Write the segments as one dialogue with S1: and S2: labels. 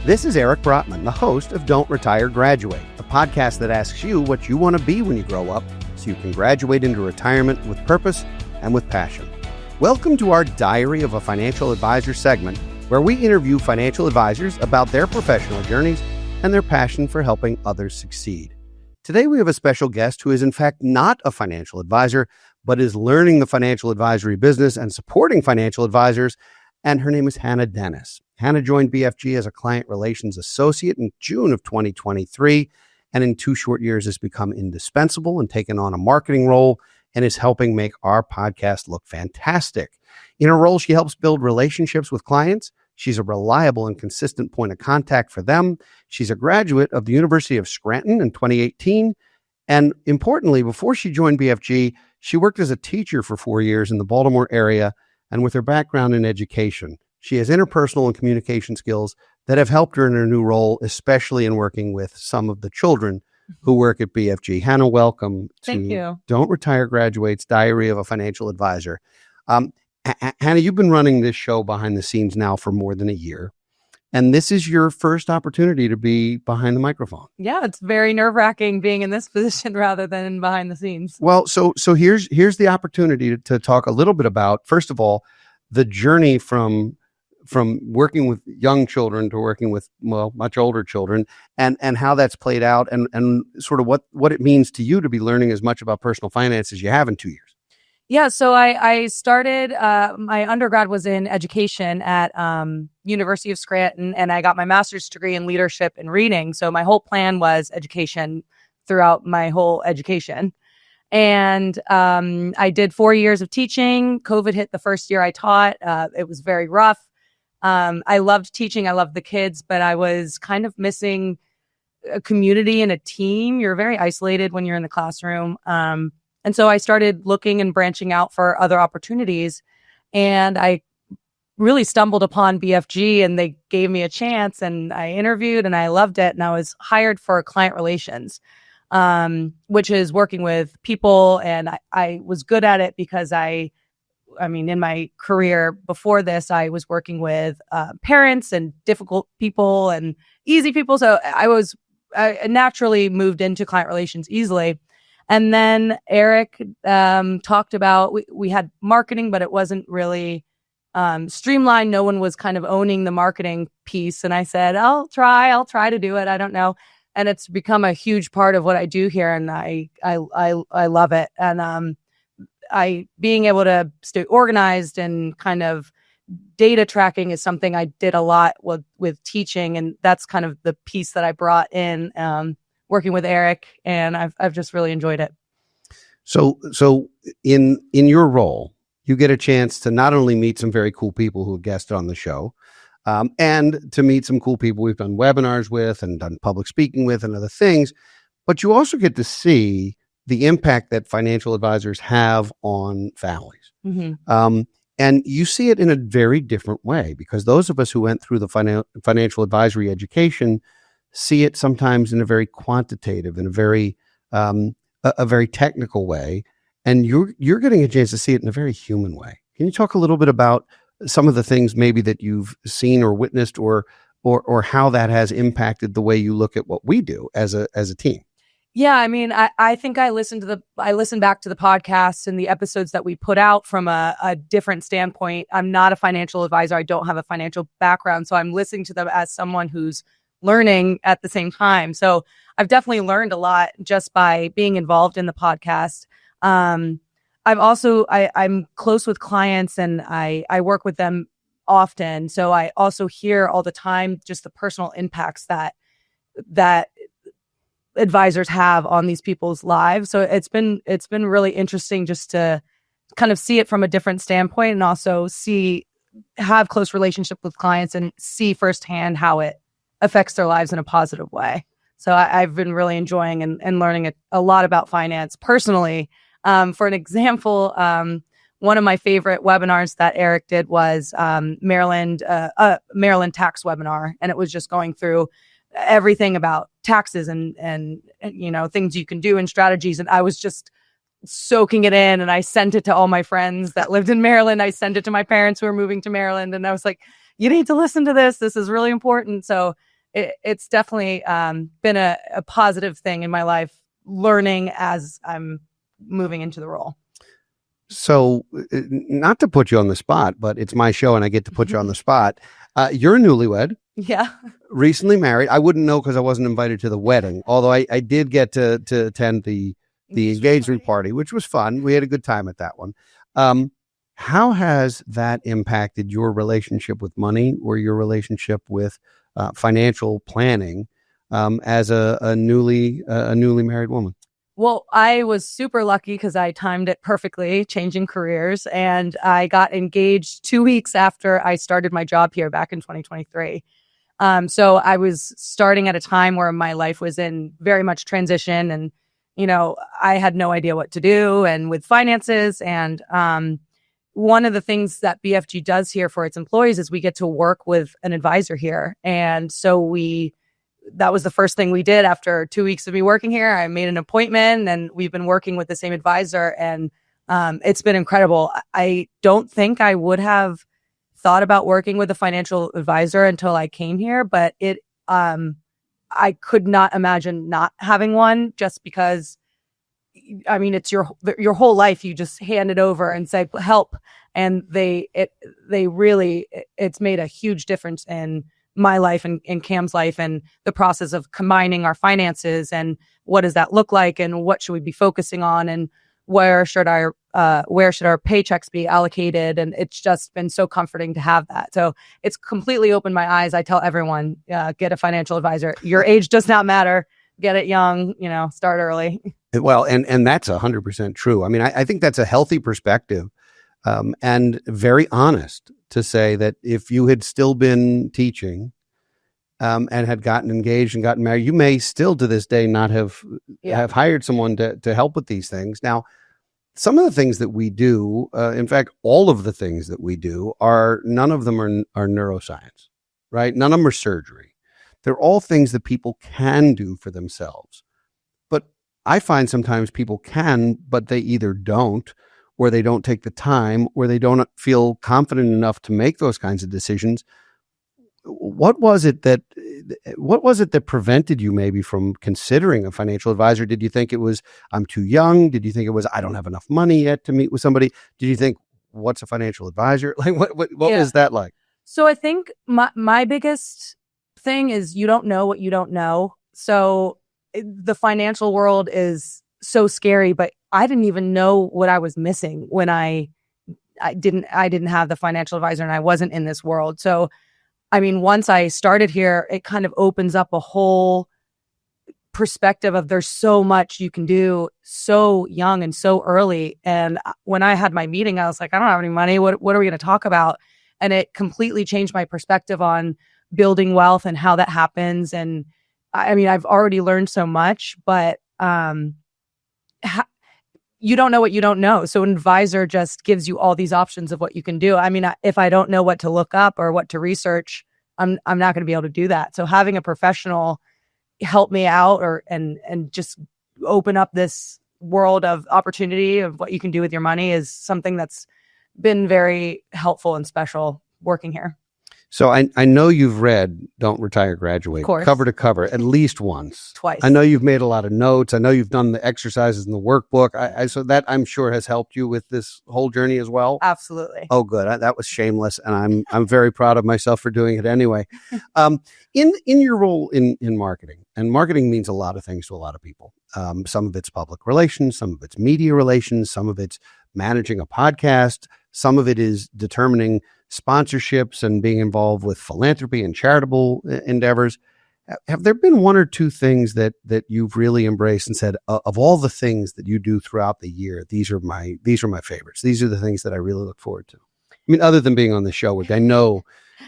S1: This is Eric Brotman, the host of Don't Retire, Graduate, a podcast that asks you what you want to be when you grow up so you can graduate into retirement with purpose and with passion. Welcome to our Diary of a Financial Advisor segment, where we interview financial advisors about their professional journeys and their passion for helping others succeed. Today, we have a special guest who is in fact not a financial advisor, but is learning the financial advisory business and supporting financial advisors, and her name is Hannah Dennis. Hannah joined BFG as a client relations associate in June of 2023, and in 2 short years has become indispensable and taken on a marketing role and is helping make our podcast look fantastic. In her role, she helps build relationships with clients. She's a reliable and consistent point of contact for them. She's a graduate of the University of Scranton in 2018. And importantly, before she joined BFG, she worked as a teacher for 4 years in the Baltimore area. And with her background in education, she has interpersonal and communication skills that have helped her in her new role, especially in working with some of the children who work at BFG. Hannah, welcome to Don't Retire, Graduate's Diary of a Financial Advisor. Hannah, you've been running this show behind the scenes now for more than a year, and this is your first opportunity to be behind the microphone.
S2: Yeah, it's very nerve-wracking being in this position rather than behind the scenes.
S1: Well, so here's the opportunity to talk a little bit about, first of all, the journey from working with young children to working with, much older children, and how that's played out, and sort of what it means to you to be learning as much about personal finance as you have in 2 years.
S2: Yeah, so I started, my undergrad was in education at University of Scranton, and I got my master's degree in leadership and reading. So my whole plan was education throughout my whole education. And I did 4 years of teaching. COVID hit the first year I taught. It was very rough. I loved teaching. I loved the kids, but I was kind of missing a community and a team. You're very isolated when you're in the classroom. And so I started looking and branching out for other opportunities. And I really stumbled upon BFG, and they gave me a chance, and I interviewed and I loved it. And I was hired for client relations, which is working with people. And I was good at it because I mean, in my career before this, I was working with parents and difficult people and easy people. So I naturally moved into client relations easily. And then Eric talked about, we had marketing, but it wasn't really streamlined. No one was kind of owning the marketing piece. And I said, I'll try to do it. I don't know. And it's become a huge part of what I do here. And I love it. And being able to stay organized and kind of data tracking is something I did a lot with teaching. And that's kind of the piece that I brought in working with Eric, and I've just really enjoyed it.
S1: So in your role, you get a chance to not only meet some very cool people who have guested on the show, and to meet some cool people we've done webinars with and done public speaking with and other things, but you also get to see the impact that financial advisors have on families. Mm-hmm. And you see it in a very different way, because those of us who went through the financial advisory education see it sometimes in a very quantitative and a very technical way, and you're getting a chance to see it in a very human way. Can you talk a little bit about some of the things maybe that you've seen or witnessed, or how that has impacted the way you look at what we do as a team?
S2: Yeah, I mean, I think I listened back to the podcasts and the episodes that we put out from a different standpoint. I'm not a financial advisor. I don't have a financial background, so I'm listening to them as someone who's learning at the same time. So I've definitely learned a lot just by being involved in the podcast. I'm close with clients, and I work with them often. So I also hear all the time just the personal impacts that advisors have on these people's lives. So it's been really interesting just to kind of see it from a different standpoint, and also have close relationship with clients and see firsthand how it affects their lives in a positive way. So I've been really enjoying and learning a lot about finance personally. For an example, one of my favorite webinars that Eric did was Maryland tax webinar, and it was just going through everything about taxes and things you can do and strategies. And I was just soaking it in, and I sent it to all my friends that lived in Maryland. I sent it to my parents who are moving to Maryland, and I was like, you need to listen to this. This is really important. So it's definitely been a positive thing in my life, learning as I'm moving into the role.
S1: So, not to put you on the spot, but it's my show and I get to put you on the spot. You're a newlywed.
S2: Yeah.
S1: Recently married. I wouldn't know because I wasn't invited to the wedding, although I did get to attend the engagement party, which was fun. We had a good time at that one. How has that impacted your relationship with money or your relationship with financial planning as a newly married woman?
S2: Well, I was super lucky because I timed it perfectly, changing careers, and I got engaged 2 weeks after I started my job here back in 2023. So I was starting at a time where my life was in very much transition, and I had no idea what to do, and with finances. And one of the things that BFG does here for its employees is we get to work with an advisor here, and so that was the first thing we did after 2 weeks of me working here. I made an appointment and we've been working with the same advisor, and it's been incredible. I don't think I would have thought about working with a financial advisor until I came here, but I could not imagine not having one, just because, I mean, it's your whole life. You just hand it over and say, help. And it's made a huge difference in my life and Cam's life, and the process of combining our finances and what does that look like and what should we be focusing on and where should our paychecks be allocated. And it's just been so comforting to have that. So it's completely opened my eyes. I tell everyone, get a financial advisor. Your age does not matter. Get it young, start early.
S1: Well, and that's 100% true. I mean, I think that's a healthy perspective and very honest to say that if you had still been teaching and had gotten engaged and gotten married, you may still to this day not have hired someone to help with these things. Now, some of the things that we do, in fact, all of the things that we do none of them are neuroscience, right? None of them are surgery. They're all things that people can do for themselves. But I find sometimes people can, but they either don't, or they don't take the time, or they don't feel confident enough to make those kinds of decisions. What was it that prevented you maybe from considering a financial advisor? Did you think it was, I'm too young? Did you think it was, I don't have enough money yet to meet with somebody? Did you think, what's a financial advisor? Like, what was that like?
S2: So I think my biggest thing is you don't know what you don't know. So the financial world is so scary, but I didn't even know what I was missing when I didn't have the financial advisor and I wasn't in this world. So, I mean, once I started here, it kind of opens up a whole perspective of there's so much you can do so young and so early. And when I had my meeting, I was like, I don't have any money. What are we going to talk about? And it completely changed my perspective on building wealth and how that happens. And I mean, I've already learned so much, but you don't know what you don't know. So an advisor just gives you all these options of what you can do. I mean, if I don't know what to look up or what to research, I'm not going to be able to do that. So having a professional help me out and just open up this world of opportunity of what you can do with your money is something that's been very helpful and special working here.
S1: So I know you've read Don't Retire, Graduate cover to cover at least once.
S2: Twice.
S1: I know you've made a lot of notes. I know you've done the exercises in the workbook. So that I'm sure has helped you with this whole journey as well.
S2: Absolutely.
S1: Oh, good. That was shameless, and I'm very proud of myself for doing it anyway. In your role in marketing, and marketing means a lot of things to a lot of people. Some of it's public relations, some of it's media relations, some of it's managing a podcast, some of it is determining sponsorships and being involved with philanthropy and charitable endeavors. Have there been one or two things that you've really embraced and said, of all the things that you do throughout the year, these are my favorites. These are the things that I really look forward to. I mean, other than being on the show, which I know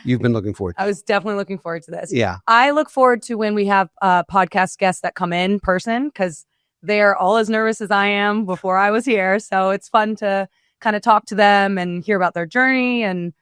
S1: you've been looking forward to.
S2: I was definitely looking forward to this.
S1: Yeah.
S2: I look forward to when we have podcast guests that come in person, because they are all as nervous as I am before I was here. So it's fun to kind of talk to them and hear about their journey and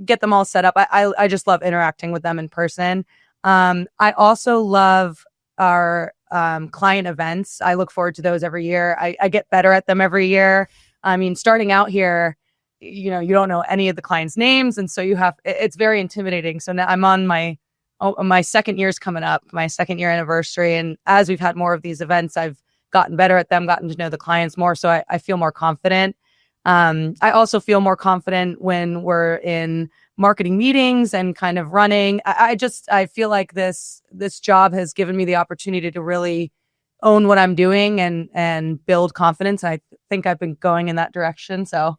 S2: get them all set up. I just love interacting with them in person. I also love our client events. I look forward to those every year. I get better at them every year. I mean, starting out here, you don't know any of the clients' names. And so it's very intimidating. So now I'm on my my second year's coming up, my 2nd-year anniversary. And as we've had more of these events, I've gotten better at them, gotten to know the clients more. So I feel more confident. I also feel more confident when we're in marketing meetings and kind of running. I feel like this job has given me the opportunity to really own what I'm doing and build confidence. I think I've been going in that direction. So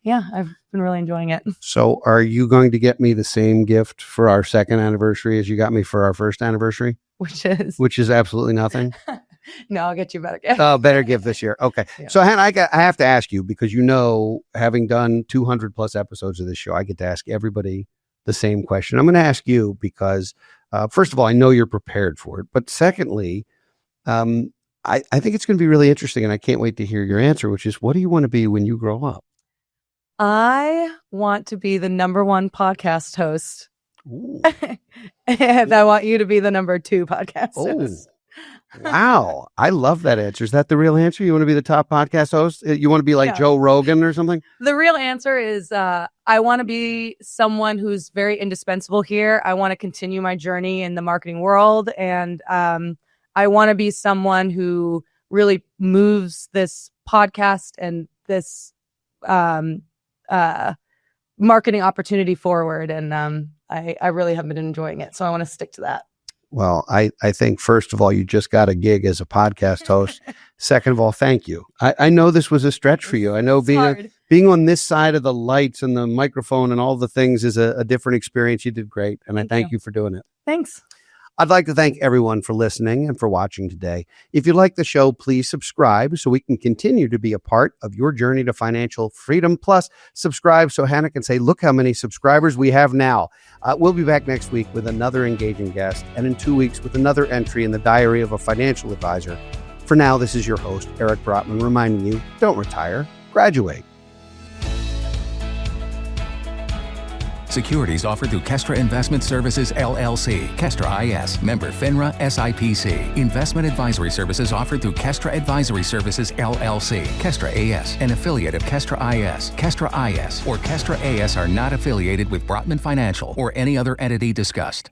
S2: yeah, I've been really enjoying it.
S1: So are you going to get me the same gift for our 2nd anniversary as you got me for our 1st anniversary? Which is absolutely nothing.
S2: No, I'll get you a better gift.
S1: Oh, better gift this year. Okay. Yeah. So Hannah, I have to ask you, because having done 200 plus episodes of this show, I get to ask everybody the same question. I'm going to ask you because, first of all, I know you're prepared for it. But secondly, I think it's going to be really interesting, and I can't wait to hear your answer, which is, what do you want to be when you grow up?
S2: I want to be the #1 podcast host. And I want you to be the #2 podcast host.
S1: Wow. I love that answer. Is that the real answer? You want to be the top podcast host? You want to be like Joe Rogan or something?
S2: The real answer is I want to be someone who's very indispensable here. I want to continue my journey in the marketing world. And I want to be someone who really moves this podcast and this marketing opportunity forward. And I really have been enjoying it. So I want to stick to that.
S1: Well, I think, first of all, you just got a gig as a podcast host. Second of all, thank you. I know this was a stretch for you. I know being on this side of the lights and the microphone and all the things is a different experience. You did great. And I thank you for doing it.
S2: Thanks.
S1: I'd like to thank everyone for listening and for watching today. If you like the show, please subscribe so we can continue to be a part of your journey to financial freedom. Plus, subscribe so Hannah can say, look how many subscribers we have now. We'll be back next week with another engaging guest, and in 2 weeks with another entry in the Diary of a Financial Advisor. For now, this is your host, Eric Brotman, reminding you, don't retire, graduate.
S3: Securities offered through Kestra Investment Services, LLC. Kestra IS. Member FINRA SIPC. Investment advisory services offered through Kestra Advisory Services, LLC. Kestra AS. An affiliate of Kestra IS. Kestra IS or Kestra AS are not affiliated with Brotman Financial or any other entity discussed.